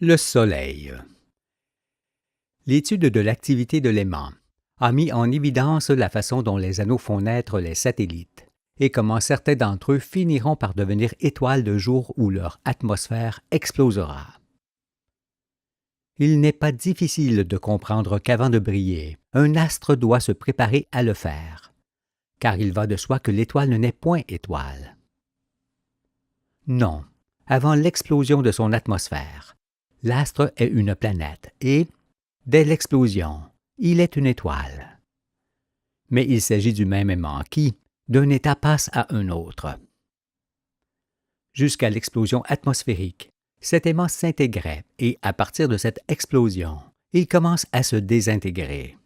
Le Soleil. L'étude de l'activité de l'aimant a mis en évidence la façon dont les anneaux font naître les satellites et comment certains d'entre eux finiront par devenir étoiles le jour où leur atmosphère explosera. Il n'est pas difficile de comprendre qu'avant de briller, un astre doit se préparer à le faire, car il va de soi que l'étoile n'est point étoile. Non, avant l'explosion de son atmosphère, l'astre est une planète et, dès l'explosion, il est une étoile. Mais il s'agit du même aimant qui, d'un état, passe à un autre. Jusqu'à l'explosion atmosphérique, cet aimant s'intégrait et, à partir de cette explosion, il commence à se désintégrer.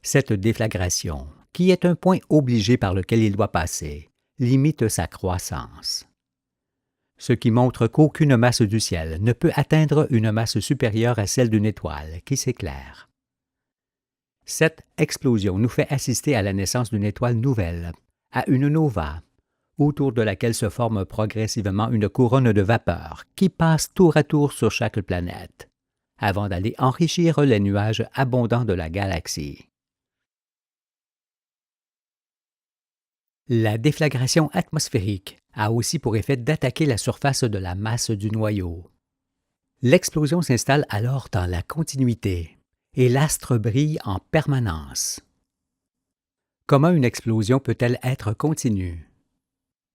Cette déflagration, qui est un point obligé par lequel il doit passer, limite sa croissance. Ce qui montre qu'aucune masse du ciel ne peut atteindre une masse supérieure à celle d'une étoile qui s'éclaire. Cette explosion nous fait assister à la naissance d'une étoile nouvelle, à une nova, autour de laquelle se forme progressivement une couronne de vapeur qui passe tour à tour sur chaque planète, avant d'aller enrichir les nuages abondants de la galaxie. La déflagration atmosphérique a aussi pour effet d'attaquer la surface de la masse du noyau. L'explosion s'installe alors dans la continuité, et l'astre brille en permanence. Comment une explosion peut-elle être continue?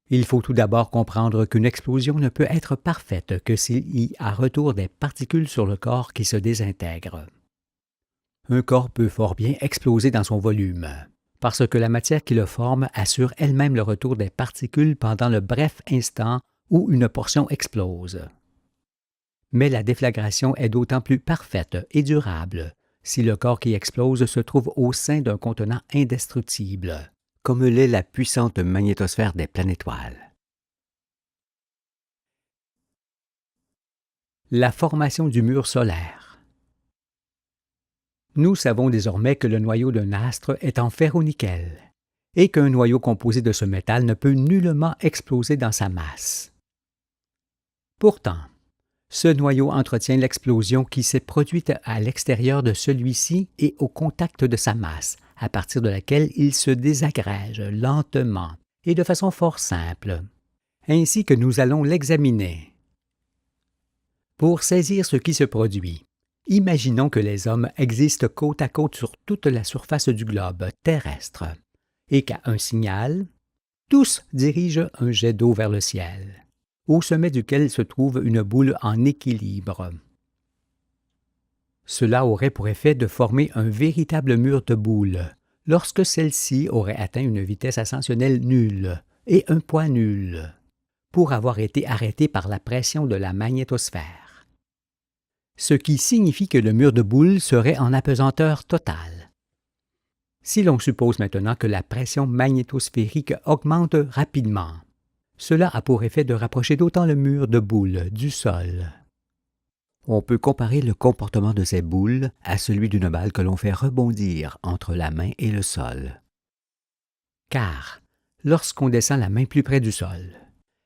Il faut tout d'abord comprendre qu'une explosion ne peut être parfaite que s'il y a retour des particules sur le corps qui se désintègrent. Un corps peut fort bien exploser dans son volume, parce que la matière qui le forme assure elle-même le retour des particules pendant le bref instant où une portion explose. Mais la déflagration est d'autant plus parfaite et durable si le corps qui explose se trouve au sein d'un contenant indestructible, comme l'est la puissante magnétosphère des planétoiles. La formation du mur solaire. Nous savons désormais que le noyau d'un astre est en ferro-nickel et qu'un noyau composé de ce métal ne peut nullement exploser dans sa masse. Pourtant, ce noyau entretient l'explosion qui s'est produite à l'extérieur de celui-ci et au contact de sa masse, à partir de laquelle il se désagrège lentement et de façon fort simple, ainsi que nous allons l'examiner. Pour saisir ce qui se produit, imaginons que les hommes existent côte à côte sur toute la surface du globe terrestre et qu'à un signal, tous dirigent un jet d'eau vers le ciel, au sommet duquel se trouve une boule en équilibre. Cela aurait pour effet de former un véritable mur de boules lorsque celle-ci aurait atteint une vitesse ascensionnelle nulle et un poids nul, pour avoir été arrêtée par la pression de la magnétosphère. Ce qui signifie que le mur de boules serait en apesanteur totale. Si l'on suppose maintenant que la pression magnétosphérique augmente rapidement, cela a pour effet de rapprocher d'autant le mur de boules du sol. On peut comparer le comportement de ces boules à celui d'une balle que l'on fait rebondir entre la main et le sol. Car, lorsqu'on descend la main plus près du sol,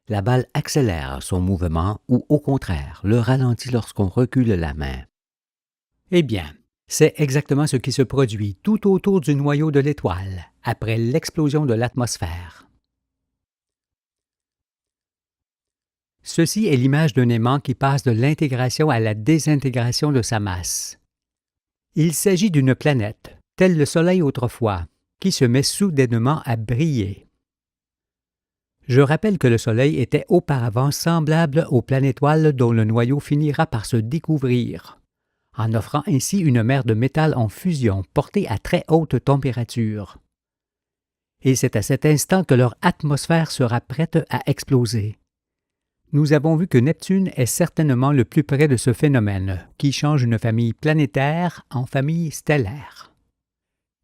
la balle accélère son mouvement ou, au contraire, le ralentit lorsqu'on recule la main. Eh bien, c'est exactement ce qui se produit tout autour du noyau de l'étoile, après l'explosion de l'atmosphère. Ceci est l'image d'un aimant qui passe de l'intégration à la désintégration de sa masse. Il s'agit d'une planète, telle le Soleil autrefois, qui se met soudainement à briller. Je rappelle que le Soleil était auparavant semblable aux planétoiles dont le noyau finira par se découvrir, en offrant ainsi une mer de métal en fusion portée à très haute température. Et c'est à cet instant que leur atmosphère sera prête à exploser. Nous avons vu que Neptune est certainement le plus près de ce phénomène, qui change une famille planétaire en famille stellaire.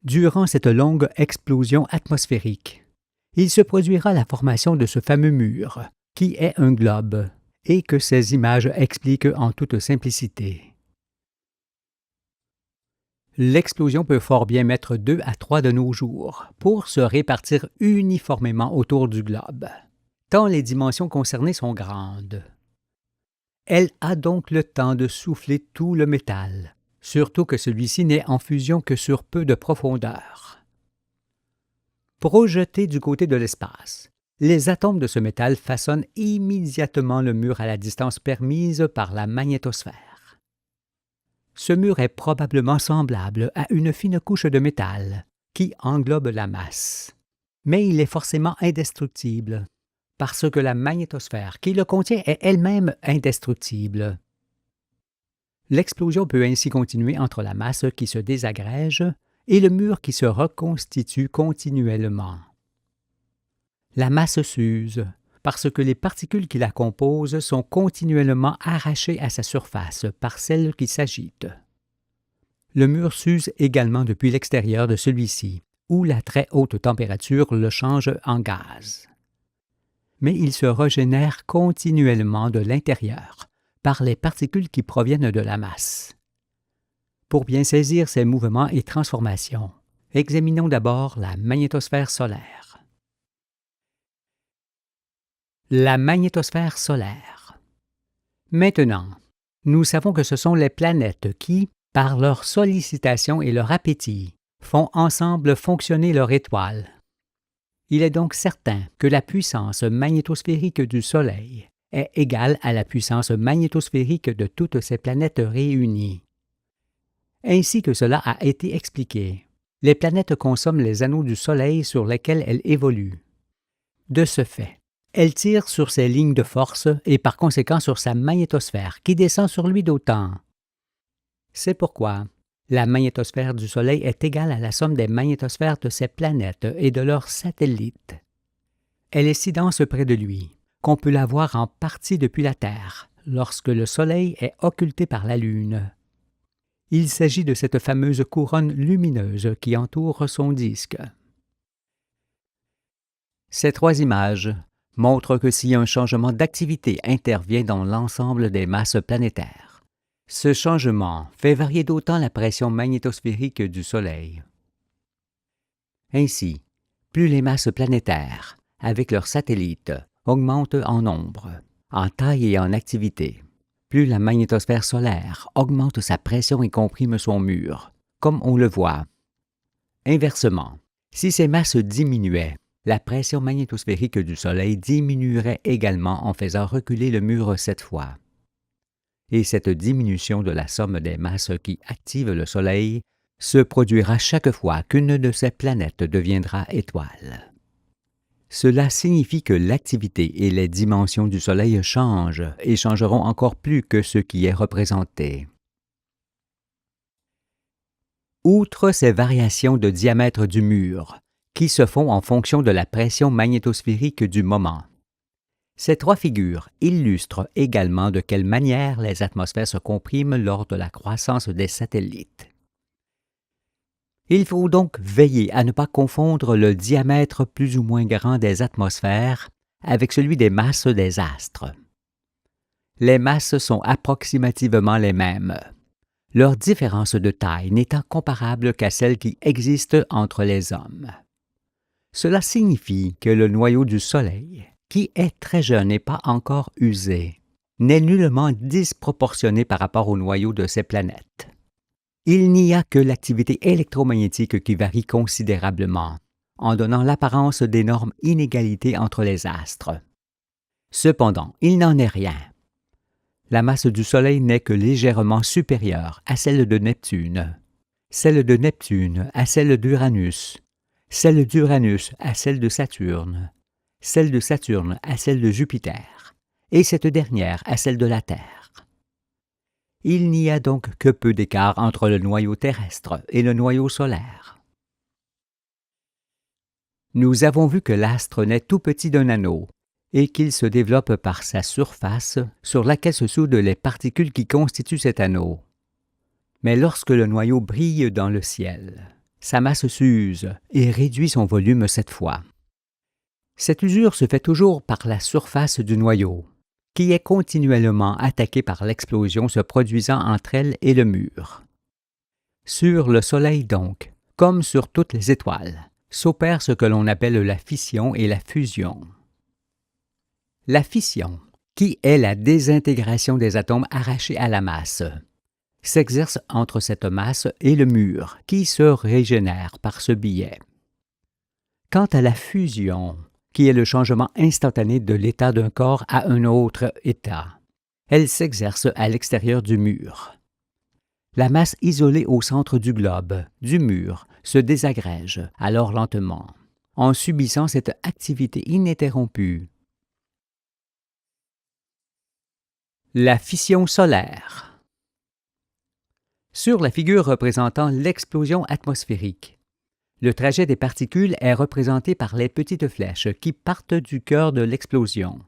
Durant cette longue explosion atmosphérique, il se produira la formation de ce fameux mur, qui est un globe, et que ces images expliquent en toute simplicité. L'explosion peut fort bien mettre 2 à 3 de nos jours pour se répartir uniformément autour du globe, tant les dimensions concernées sont grandes. Elle a donc le temps de souffler tout le métal, surtout que celui-ci n'est en fusion que sur peu de profondeur. Projetés du côté de l'espace, les atomes de ce métal façonnent immédiatement le mur à la distance permise par la magnétosphère. Ce mur est probablement semblable à une fine couche de métal qui englobe la masse. Mais il est forcément indestructible, parce que la magnétosphère qui le contient est elle-même indestructible. L'explosion peut ainsi continuer entre la masse qui se désagrège et le mur qui se reconstitue continuellement. La masse s'use parce que les particules qui la composent sont continuellement arrachées à sa surface par celles qui s'agitent. Le mur s'use également depuis l'extérieur de celui-ci, où la très haute température le change en gaz. Mais il se régénère continuellement de l'intérieur par les particules qui proviennent de la masse. Pour bien saisir ces mouvements et transformations, examinons d'abord la magnétosphère solaire. La magnétosphère solaire. Maintenant, nous savons que ce sont les planètes qui, par leur sollicitation et leur appétit, font ensemble fonctionner leur étoile. Il est donc certain que la puissance magnétosphérique du Soleil est égale à la puissance magnétosphérique de toutes ces planètes réunies. Ainsi que cela a été expliqué, les planètes consomment les anneaux du Soleil sur lesquels elles évoluent. De ce fait, elles tirent sur ses lignes de force et par conséquent sur sa magnétosphère qui descend sur lui d'autant. C'est pourquoi la magnétosphère du Soleil est égale à la somme des magnétosphères de ses planètes et de leurs satellites. Elle est si dense près de lui qu'on peut la voir en partie depuis la Terre lorsque le Soleil est occulté par la Lune. Il s'agit de cette fameuse couronne lumineuse qui entoure son disque. Ces trois images montrent que si un changement d'activité intervient dans l'ensemble des masses planétaires, ce changement fait varier d'autant la pression magnétosphérique du Soleil. Ainsi, plus les masses planétaires, avec leurs satellites, augmentent en nombre, en taille et en activité, plus la magnétosphère solaire augmente sa pression et comprime son mur, comme on le voit. Inversement, si ces masses diminuaient, la pression magnétosphérique du Soleil diminuerait également en faisant reculer le mur 7 fois. Et cette diminution de la somme des masses qui activent le Soleil se produira chaque fois qu'une de ces planètes deviendra étoile. Cela signifie que l'activité et les dimensions du Soleil changent et changeront encore plus que ce qui est représenté. Outre ces variations de diamètre du mur, qui se font en fonction de la pression magnétosphérique du moment, ces trois figures illustrent également de quelle manière les atmosphères se compriment lors de la croissance des satellites. Il faut donc veiller à ne pas confondre le diamètre plus ou moins grand des atmosphères avec celui des masses des astres. Les masses sont approximativement les mêmes, leur différence de taille n'étant comparable qu'à celle qui existe entre les hommes. Cela signifie que le noyau du Soleil, qui est très jeune et pas encore usé, n'est nullement disproportionné par rapport au noyau de ces planètes. Il n'y a que l'activité électromagnétique qui varie considérablement, en donnant l'apparence d'énormes inégalités entre les astres. Cependant, il n'en est rien. La masse du Soleil n'est que légèrement supérieure à celle de Neptune, celle de Neptune à celle d'Uranus, celle d'Uranus à celle de Saturne, celle de Saturne à celle de Jupiter, et cette dernière à celle de la Terre. Il n'y a donc que peu d'écart entre le noyau terrestre et le noyau solaire. Nous avons vu que l'astre naît tout petit d'un anneau et qu'il se développe par sa surface sur laquelle se soudent les particules qui constituent cet anneau. Mais lorsque le noyau brille dans le ciel, sa masse s'use et réduit son volume 7 fois. Cette usure se fait toujours par la surface du noyau, qui est continuellement attaquée par l'explosion se produisant entre elle et le mur. Sur le Soleil donc, comme sur toutes les étoiles, s'opère ce que l'on appelle la fission et la fusion. La fission qui est la désintégration des atomes arrachés à la masse, s'exerce entre cette masse et le mur, qui se régénère par ce biais. Quant à la fusion, qui est le changement instantané de l'état d'un corps à un autre état, elle s'exerce à l'extérieur du mur. La masse isolée au centre du globe, du mur, se désagrège alors lentement, en subissant cette activité ininterrompue. La fission solaire. Sur la figure représentant l'explosion atmosphérique, le trajet des particules est représenté par les petites flèches qui partent du cœur de l'explosion,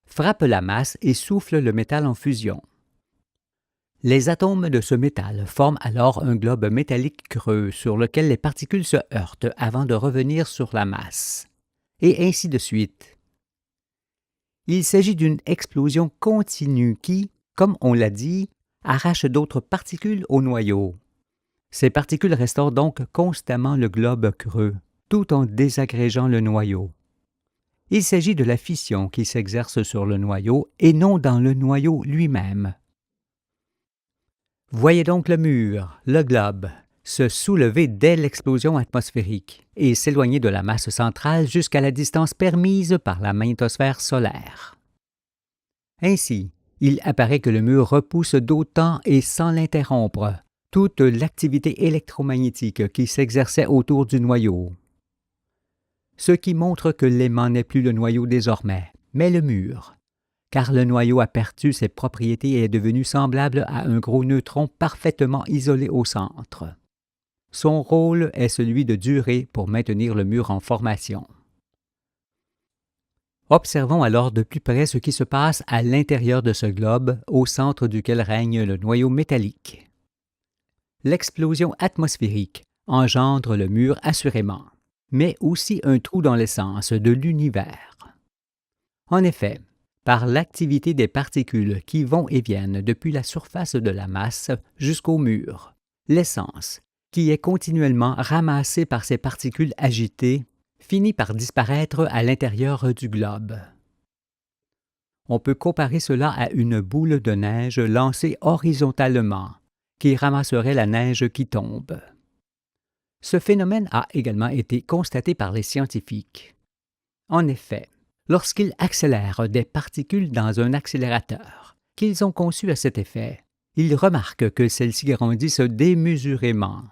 frappent la masse et soufflent le métal en fusion. Les atomes de ce métal forment alors un globe métallique creux sur lequel les particules se heurtent avant de revenir sur la masse, et ainsi de suite. Il s'agit d'une explosion continue qui, comme on l'a dit, arrache d'autres particules au noyau. Ces particules restaurent donc constamment le globe creux, tout en désagrégeant le noyau. Il s'agit de la fission qui s'exerce sur le noyau et non dans le noyau lui-même. Voyez donc le mur, le globe, se soulever dès l'explosion atmosphérique et s'éloigner de la masse centrale jusqu'à la distance permise par la magnétosphère solaire. Ainsi, il apparaît que le mur repousse d'autant et sans l'interrompre toute l'activité électromagnétique qui s'exerçait autour du noyau. Ce qui montre que l'aimant n'est plus le noyau désormais, mais le mur, car le noyau a perdu ses propriétés et est devenu semblable à un gros neutron parfaitement isolé au centre. Son rôle est celui de durer pour maintenir le mur en formation. Observons alors de plus près ce qui se passe à l'intérieur de ce globe, au centre duquel règne le noyau métallique. L'explosion atmosphérique engendre le mur assurément, mais aussi un trou dans l'essence de l'univers. En effet, par l'activité des particules qui vont et viennent depuis la surface de la masse jusqu'au mur, l'essence, qui est continuellement ramassée par ces particules agitées, finit par disparaître à l'intérieur du globe. On peut comparer cela à une boule de neige lancée horizontalement, qui ramasserait la neige qui tombe. Ce phénomène a également été constaté par les scientifiques. En effet, lorsqu'ils accélèrent des particules dans un accélérateur qu'ils ont conçu à cet effet, ils remarquent que celles-ci grandissent démesurément.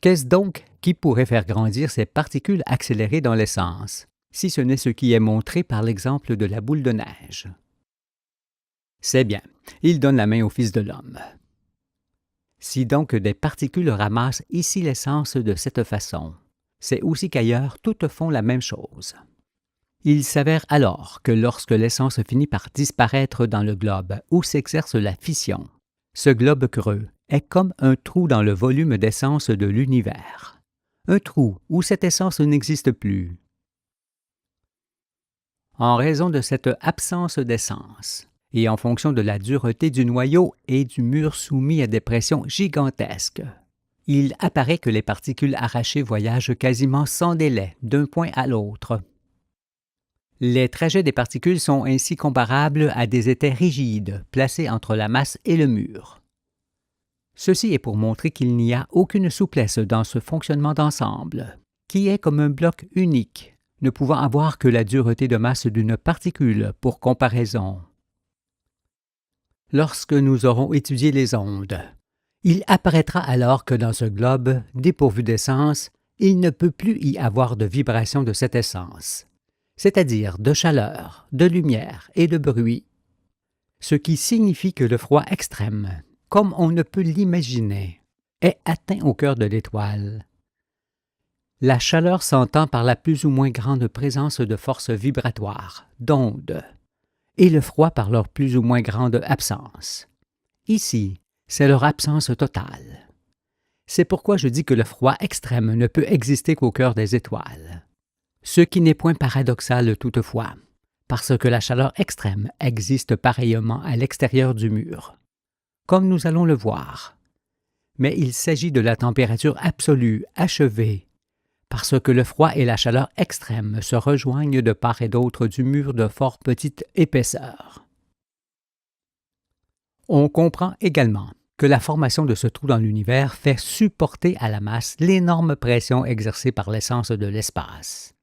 Qu'est-ce donc qui pourrait faire grandir ces particules accélérées dans l'essence, si ce n'est ce qui est montré par l'exemple de la boule de neige? C'est bien, il donne la main au Fils de l'homme. Si donc des particules ramassent ici l'essence de cette façon, c'est aussi qu'ailleurs toutes font la même chose. Il s'avère alors que lorsque l'essence finit par disparaître dans le globe où s'exerce la fission, ce globe creux est comme un trou dans le volume d'essence de l'univers, un trou où cette essence n'existe plus. En raison de cette absence d'essence, et en fonction de la dureté du noyau et du mur soumis à des pressions gigantesques, il apparaît que les particules arrachées voyagent quasiment sans délai d'un point à l'autre. Les trajets des particules sont ainsi comparables à des étais rigides placés entre la masse et le mur. Ceci est pour montrer qu'il n'y a aucune souplesse dans ce fonctionnement d'ensemble, qui est comme un bloc unique, ne pouvant avoir que la dureté de masse d'une particule pour comparaison. Lorsque nous aurons étudié les ondes, il apparaîtra alors que dans ce globe, dépourvu d'essence, il ne peut plus y avoir de vibration de cette essence, c'est-à-dire de chaleur, de lumière et de bruit, ce qui signifie que le froid extrême, comme on ne peut l'imaginer, est atteint au cœur de l'étoile. La chaleur s'entend par la plus ou moins grande présence de forces vibratoires, d'ondes, et le froid par leur plus ou moins grande absence. Ici, c'est leur absence totale. C'est pourquoi je dis que le froid extrême ne peut exister qu'au cœur des étoiles. Ce qui n'est point paradoxal toutefois, parce que la chaleur extrême existe pareillement à l'extérieur du mur, comme nous allons le voir. Mais il s'agit de la température absolue, achevée, parce que le froid et la chaleur extrême se rejoignent de part et d'autre du mur de fort petite épaisseur. On comprend également que la formation de ce trou dans l'univers fait supporter à la masse l'énorme pression exercée par l'essence de l'espace.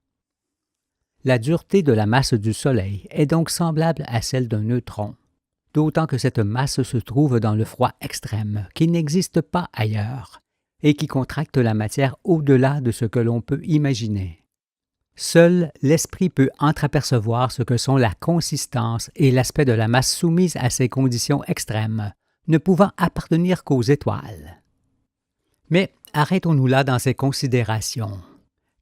La dureté de la masse du Soleil est donc semblable à celle d'un neutron, d'autant que cette masse se trouve dans le froid extrême qui n'existe pas ailleurs et qui contracte la matière au-delà de ce que l'on peut imaginer. Seul l'esprit peut entreapercevoir ce que sont la consistance et l'aspect de la masse soumise à ces conditions extrêmes, ne pouvant appartenir qu'aux étoiles. Mais arrêtons-nous là dans ces considérations,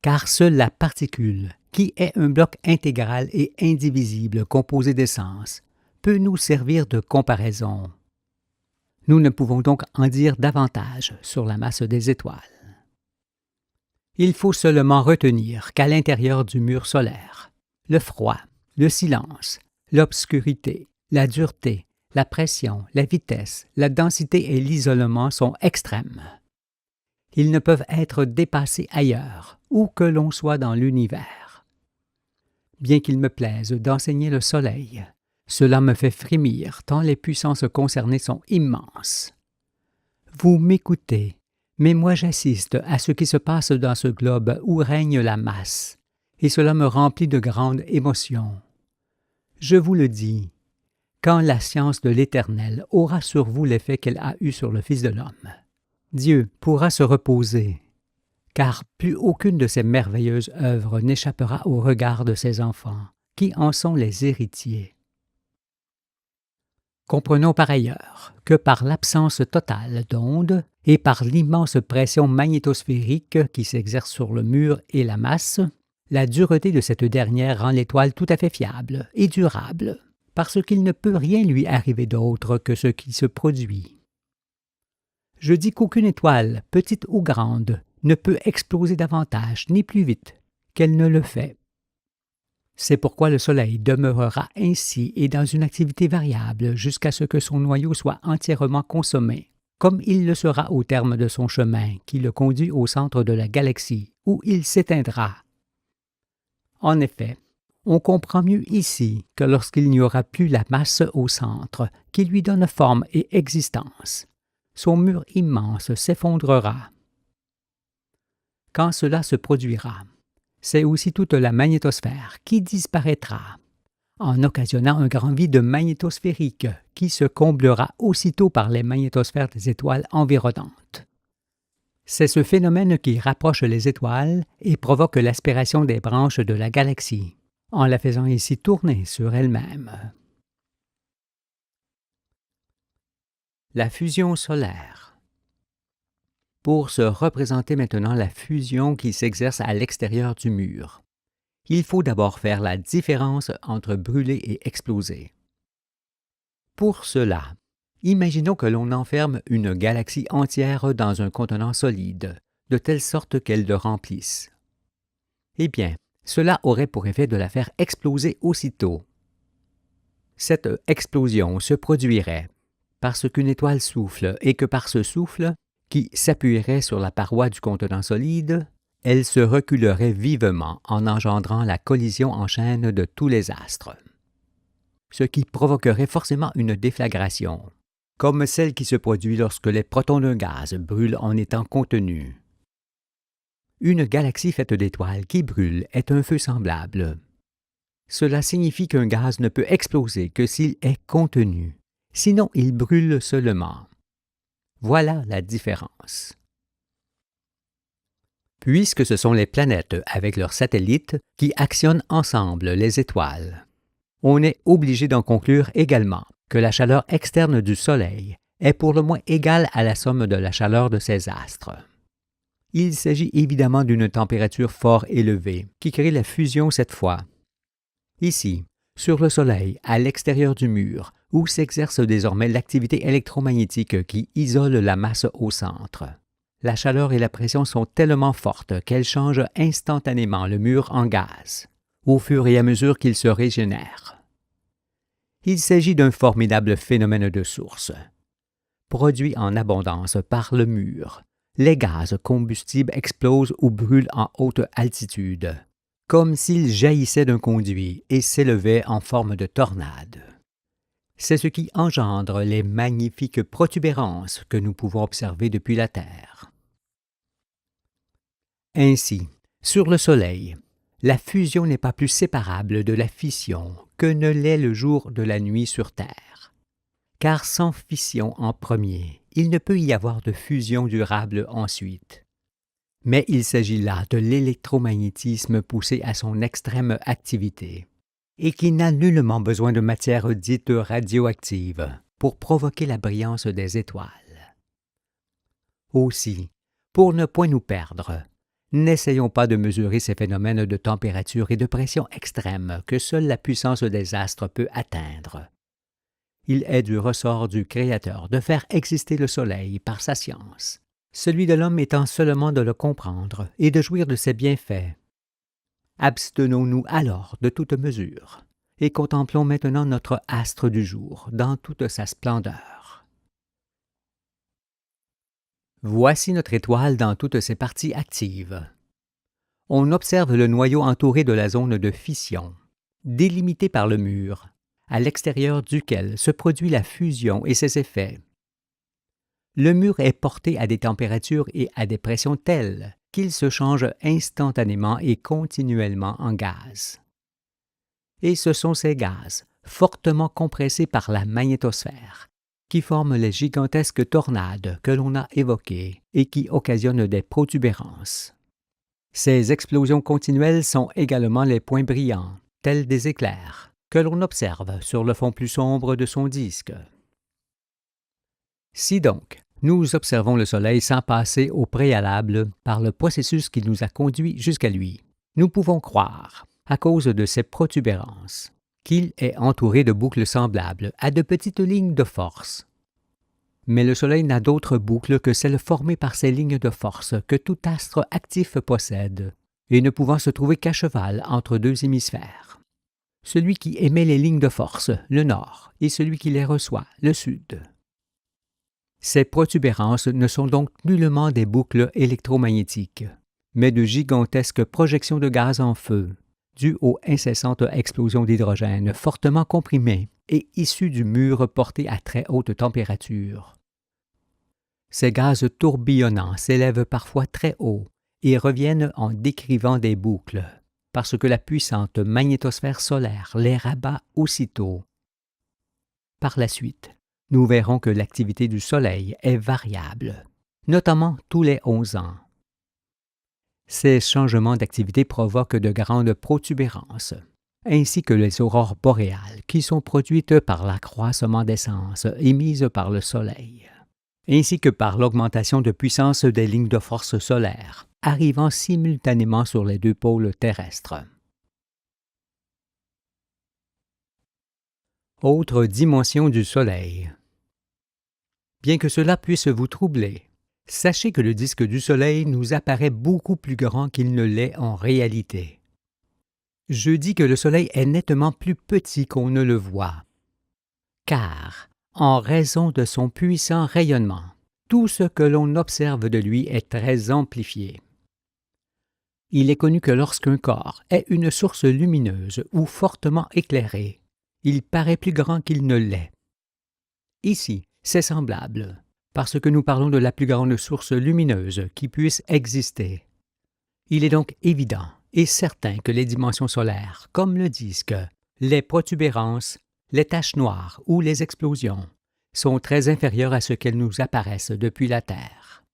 car seule la particule, qui est un bloc intégral et indivisible composé d'essence, peut nous servir de comparaison. Nous ne pouvons donc en dire davantage sur la masse des étoiles. Il faut seulement retenir qu'à l'intérieur du mur solaire, le froid, le silence, l'obscurité, la dureté, la pression, la vitesse, la densité et l'isolement sont extrêmes. Ils ne peuvent être dépassés ailleurs, où que l'on soit dans l'univers. Bien qu'il me plaise d'enseigner le Soleil, cela me fait frémir tant les puissances concernées sont immenses. Vous m'écoutez, mais moi j'assiste à ce qui se passe dans ce globe où règne la masse, et cela me remplit de grande émotion. Je vous le dis, quand la science de l'Éternel aura sur vous l'effet qu'elle a eu sur le Fils de l'homme, Dieu pourra se reposer, car plus aucune de ces merveilleuses œuvres n'échappera au regard de ses enfants, qui en sont les héritiers. Comprenons par ailleurs que par l'absence totale d'ondes et par l'immense pression magnétosphérique qui s'exerce sur le mur et la masse, la dureté de cette dernière rend l'étoile tout à fait fiable et durable, parce qu'il ne peut rien lui arriver d'autre que ce qui se produit. Je dis qu'aucune étoile, petite ou grande, ne peut exploser davantage ni plus vite qu'elle ne le fait. C'est pourquoi le Soleil demeurera ainsi et dans une activité variable jusqu'à ce que son noyau soit entièrement consommé, comme il le sera au terme de son chemin qui le conduit au centre de la galaxie, où il s'éteindra. En effet, on comprend mieux ici que lorsqu'il n'y aura plus la masse au centre qui lui donne forme et existence, son mur immense s'effondrera. Quand cela se produira, c'est aussi toute la magnétosphère qui disparaîtra, en occasionnant un grand vide magnétosphérique qui se comblera aussitôt par les magnétosphères des étoiles environnantes. C'est ce phénomène qui rapproche les étoiles et provoque l'aspiration des branches de la galaxie, en la faisant ainsi tourner sur elle-même. La fusion solaire. Pour se représenter maintenant la fusion qui s'exerce à l'extérieur du mur, il faut d'abord faire la différence entre brûler et exploser. Pour cela, imaginons que l'on enferme une galaxie entière dans un contenant solide, de telle sorte qu'elle le remplisse. Eh bien, cela aurait pour effet de la faire exploser aussitôt. Cette explosion se produirait parce qu'une étoile souffle et que par ce souffle, qui s'appuierait sur la paroi du contenant solide, elle se reculerait vivement en engendrant la collision en chaîne de tous les astres, ce qui provoquerait forcément une déflagration, comme celle qui se produit lorsque les protons d'un gaz brûlent en étant contenus. Une galaxie faite d'étoiles qui brûlent est un feu semblable. Cela signifie qu'un gaz ne peut exploser que s'il est contenu, sinon il brûle seulement. Voilà la différence. Puisque ce sont les planètes avec leurs satellites qui actionnent ensemble les étoiles, on est obligé d'en conclure également que la chaleur externe du Soleil est pour le moins égale à la somme de la chaleur de ses astres. Il s'agit évidemment d'une température fort élevée qui crée la fusion cette fois. Ici, sur le Soleil, à l'extérieur du mur, où s'exerce désormais l'activité électromagnétique qui isole la masse au centre. La chaleur et la pression sont tellement fortes qu'elles changent instantanément le mur en gaz, au fur et à mesure qu'il se régénère. Il s'agit d'un formidable phénomène de source, produit en abondance par le mur, les gaz combustibles explosent ou brûlent en haute altitude, comme s'ils jaillissaient d'un conduit et s'élevaient en forme de tornade. C'est ce qui engendre les magnifiques protubérances que nous pouvons observer depuis la Terre. Ainsi, sur le Soleil, la fusion n'est pas plus séparable de la fission que ne l'est le jour de la nuit sur Terre. Car sans fission en premier, il ne peut y avoir de fusion durable ensuite. Mais il s'agit là de l'électromagnétisme poussé à son extrême activité, et qui n'a nullement besoin de matière dite radioactive pour provoquer la brillance des étoiles. Aussi, pour ne point nous perdre, n'essayons pas de mesurer ces phénomènes de température et de pression extrêmes que seule la puissance des astres peut atteindre. Il est du ressort du Créateur de faire exister le Soleil par sa science, celui de l'homme étant seulement de le comprendre et de jouir de ses bienfaits. Abstenons-nous alors de toute mesure et contemplons maintenant notre astre du jour dans toute sa splendeur. Voici notre étoile dans toutes ses parties actives. On observe le noyau entouré de la zone de fission, délimité par le mur, à l'extérieur duquel se produit la fusion et ses effets. Le mur est porté à des températures et à des pressions telles qu'il se change instantanément et continuellement en gaz. Et ce sont ces gaz, fortement compressés par la magnétosphère, qui forment les gigantesques tornades que l'on a évoquées et qui occasionnent des protubérances. Ces explosions continuelles sont également les points brillants, tels des éclairs, que l'on observe sur le fond plus sombre de son disque. Si donc, nous observons le Soleil sans passer au préalable par le processus qui nous a conduits jusqu'à lui, nous pouvons croire, à cause de ses protubérances, qu'il est entouré de boucles semblables à de petites lignes de force. Mais le Soleil n'a d'autre boucle que celle formée par ces lignes de force que tout astre actif possède, et ne pouvant se trouver qu'à cheval entre deux hémisphères. Celui qui émet les lignes de force, le nord, et celui qui les reçoit, le sud. Ces protubérances ne sont donc nullement des boucles électromagnétiques, mais de gigantesques projections de gaz en feu, dues aux incessantes explosions d'hydrogène fortement comprimées et issues du mur porté à très haute température. Ces gaz tourbillonnants s'élèvent parfois très haut et reviennent en décrivant des boucles, parce que la puissante magnétosphère solaire les rabat aussitôt. Par la suite, nous verrons que l'activité du Soleil est variable, notamment tous les 11 ans. Ces changements d'activité provoquent de grandes protubérances, ainsi que les aurores boréales qui sont produites par l'accroissement d'essence émise par le Soleil, ainsi que par l'augmentation de puissance des lignes de force solaires, arrivant simultanément sur les deux pôles terrestres. Autre dimension du Soleil. Bien que cela puisse vous troubler, sachez que le disque du Soleil nous apparaît beaucoup plus grand qu'il ne l'est en réalité. Je dis que le Soleil est nettement plus petit qu'on ne le voit, car, en raison de son puissant rayonnement, tout ce que l'on observe de lui est très amplifié. Il est connu que lorsqu'un corps est une source lumineuse ou fortement éclairée, il paraît plus grand qu'il ne l'est. Ici, c'est semblable, parce que nous parlons de la plus grande source lumineuse qui puisse exister. Il est donc évident et certain que les dimensions solaires, comme le disque, les protubérances, les taches noires ou les explosions, sont très inférieures à ce qu'elles nous apparaissent depuis la Terre.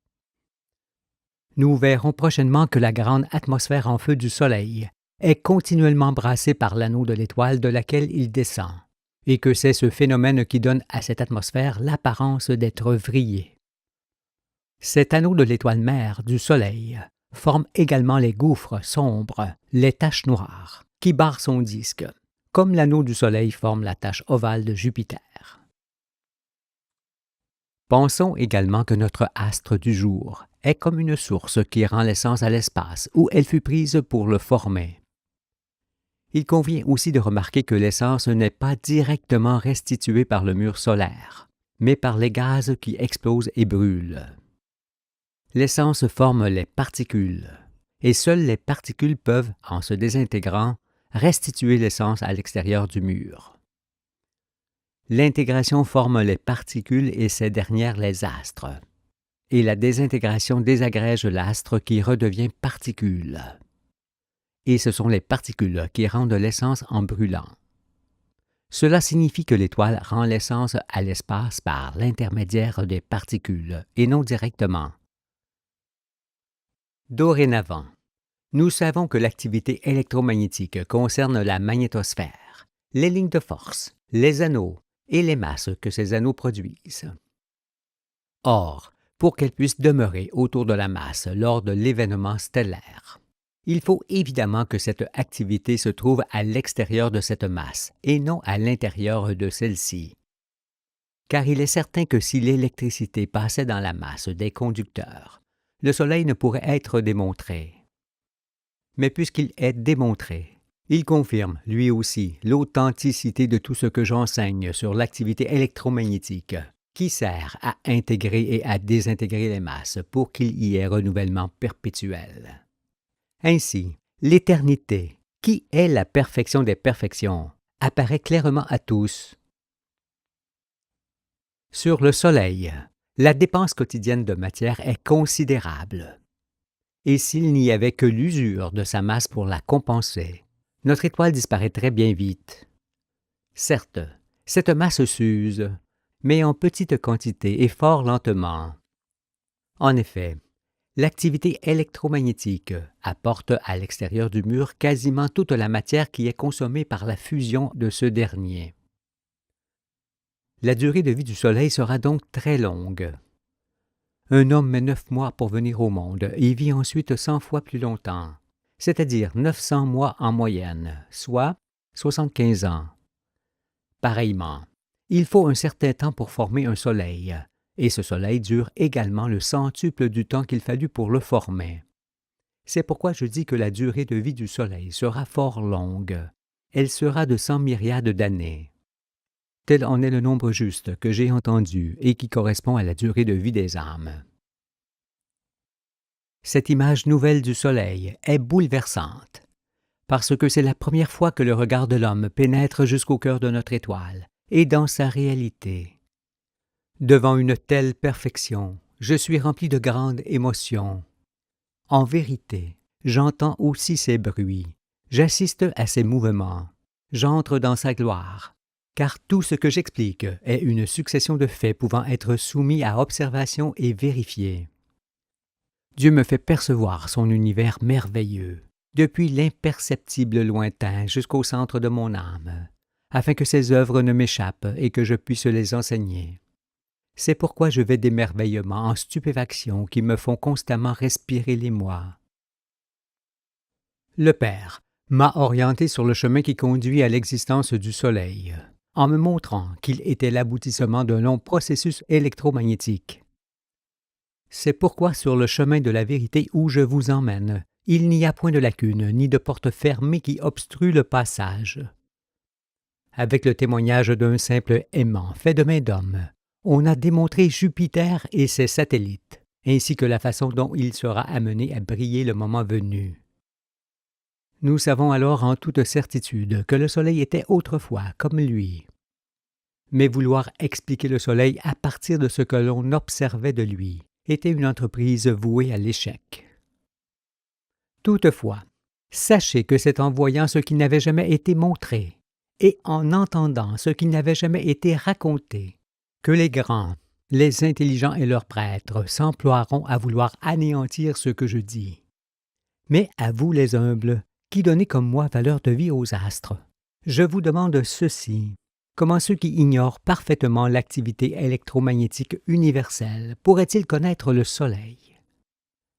Nous verrons prochainement que la grande atmosphère en feu du Soleil est continuellement brassée par l'anneau de l'étoile de laquelle il descend, et que c'est ce phénomène qui donne à cette atmosphère l'apparence d'être vrillée. Cet anneau de l'étoile mère du Soleil forme également les gouffres sombres, les taches noires, qui barrent son disque, comme l'anneau du Soleil forme la tache ovale de Jupiter. Pensons également que notre astre du jour est comme une source qui rend l'essence à l'espace où elle fut prise pour le former. Il convient aussi de remarquer que l'essence n'est pas directement restituée par le mur solaire, mais par les gaz qui explosent et brûlent. L'essence forme les particules, et seules les particules peuvent, en se désintégrant, restituer l'essence à l'extérieur du mur. L'intégration forme les particules et ces dernières les astres, et la désintégration désagrège l'astre qui redevient particule. Et ce sont les particules qui rendent l'essence en brûlant. Cela signifie que l'étoile rend l'essence à l'espace par l'intermédiaire des particules, et non directement. Dorénavant, nous savons que l'activité électromagnétique concerne la magnétosphère, les lignes de force, les anneaux et les masses que ces anneaux produisent. Or, pour qu'elle puisse demeurer autour de la masse lors de l'événement stellaire, il faut évidemment que cette activité se trouve à l'extérieur de cette masse et non à l'intérieur de celle-ci. Car il est certain que si l'électricité passait dans la masse des conducteurs, le Soleil ne pourrait être démontré. Mais puisqu'il est démontré, il confirme, lui aussi, l'authenticité de tout ce que j'enseigne sur l'activité électromagnétique, qui sert à intégrer et à désintégrer les masses pour qu'il y ait renouvellement perpétuel. Ainsi, l'éternité, qui est la perfection des perfections, apparaît clairement à tous. Sur le Soleil, la dépense quotidienne de matière est considérable. Et s'il n'y avait que l'usure de sa masse pour la compenser, notre étoile disparaîtrait bien vite. Certes, cette masse s'use, mais en petite quantité et fort lentement. En effet, l'activité électromagnétique apporte à l'extérieur du mur quasiment toute la matière qui est consommée par la fusion de ce dernier. La durée de vie du Soleil sera donc très longue. Un homme met 9 mois pour venir au monde et vit ensuite 100 fois plus longtemps, c'est-à-dire 900 mois en moyenne, soit 75 ans. Pareillement, il faut un certain temps pour former un Soleil, et ce Soleil dure également le centuple du temps qu'il fallut pour le former. C'est pourquoi je dis que la durée de vie du Soleil sera fort longue. Elle sera de 100 myriades d'années. Tel en est le nombre juste que j'ai entendu et qui correspond à la durée de vie des âmes. Cette image nouvelle du Soleil est bouleversante, parce que c'est la première fois que le regard de l'homme pénètre jusqu'au cœur de notre étoile et dans sa réalité. Devant une telle perfection, je suis rempli de grande émotion. En vérité, j'entends aussi ses bruits, j'assiste à ses mouvements, j'entre dans sa gloire, car tout ce que j'explique est une succession de faits pouvant être soumis à observation et vérifiés. Dieu me fait percevoir son univers merveilleux, depuis l'imperceptible lointain jusqu'au centre de mon âme, afin que ses œuvres ne m'échappent et que je puisse les enseigner. C'est pourquoi je vais d'émerveillement en stupéfaction qui me font constamment respirer l'émoi. Le Père m'a orienté sur le chemin qui conduit à l'existence du Soleil, en me montrant qu'il était l'aboutissement d'un long processus électromagnétique. C'est pourquoi sur le chemin de la vérité où je vous emmène, il n'y a point de lacune ni de porte fermée qui obstrue le passage. Avec le témoignage d'un simple aimant fait de main d'homme, on a démontré Jupiter et ses satellites, ainsi que la façon dont il sera amené à briller le moment venu. Nous savons alors en toute certitude que le Soleil était autrefois comme lui. Mais vouloir expliquer le Soleil à partir de ce que l'on observait de lui était une entreprise vouée à l'échec. Toutefois, sachez que c'est en voyant ce qui n'avait jamais été montré et en entendant ce qui n'avait jamais été raconté que les grands, les intelligents et leurs prêtres s'emploieront à vouloir anéantir ce que je dis. Mais à vous les humbles, qui donnez comme moi valeur de vie aux astres, je vous demande ceci. Comment ceux qui ignorent parfaitement l'activité électromagnétique universelle pourraient-ils connaître le Soleil?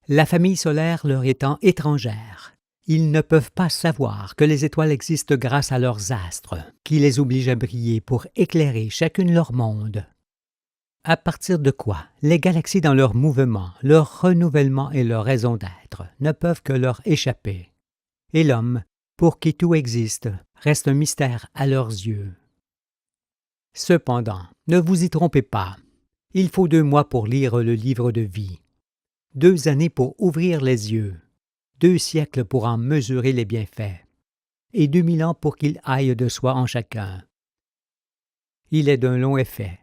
La famille solaire leur étant étrangère, ils ne peuvent pas savoir que les étoiles existent grâce à leurs astres, qui les obligent à briller pour éclairer chacune leur monde. À partir de quoi les galaxies dans leur mouvement, leur renouvellement et leur raison d'être ne peuvent que leur échapper. Et l'homme, pour qui tout existe, reste un mystère à leurs yeux. Cependant, ne vous y trompez pas, il faut 2 mois pour lire le livre de vie. 2 années pour ouvrir les yeux, 2 siècles pour en mesurer les bienfaits, et 2000 ans pour qu'il aille de soi en chacun. Il est d'un long effet,